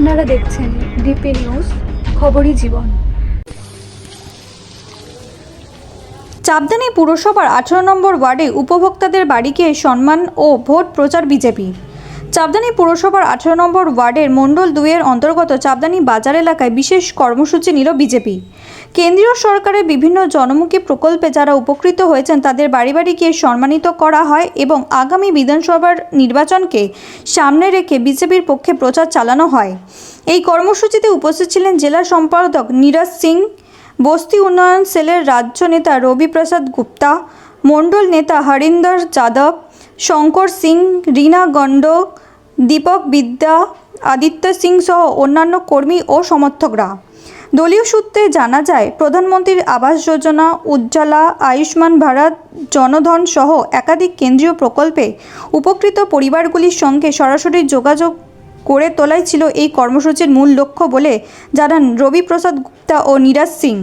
আপনারা দেখছেন DP news, খবরই জীবন। চাপদানি পুরসভার 18 নম্বর ওয়ার্ডে উপভোক্তাদের বাড়ি গিয়ে সম্মান ও ভোট প্রচার বিজেপি। চাপদানি পুরসভার 18 নম্বর ওয়ার্ডের মণ্ডল 2-এর অন্তর্গত চাপদানি বাজার এলাকায় বিশেষ কর্মসূচি নিল বিজেপি। কেন্দ্রীয় সরকারের বিভিন্ন জনমুখী প্রকল্পে যারা উপকৃত হয়েছেন তাদের বাড়ি বাড়ি গিয়ে সম্মানিত করা হয় এবং আগামী বিধানসভার নির্বাচনকে সামনে রেখে বিজেপির পক্ষে প্রচার চালানো হয়। এই কর্মসূচিতে উপস্থিত ছিলেন জেলা সম্পাদক নীরজ সিং, বস্তি উন্নয়ন সেলের রাজ্য নেতা রবি প্রসাদ গুপ্তা, মণ্ডল নেতা হরিন্দর যাদব, শঙ্কর সিং, রীনা গণ্ডক, দীপক বিদ্যা, আদিত্য সিং সহ অন্যান্য কর্মী ও সমর্থকরা। দলীয় সূত্রে জানা যায়, প্রধানমন্ত্রীর আবাস যোজনা, উজ্জ্বলা, আয়ুষ্মান ভারত, জনধন সহ একাধিক কেন্দ্রীয় প্রকল্পে উপকৃত পরিবারগুলির সঙ্গে সরাসরি যোগাযোগ করে তোলাই ছিল এই কর্মসূচির মূল লক্ষ্য বলে জানান রবি প্রসাদ গুপ্তা ও নীরজ সিং।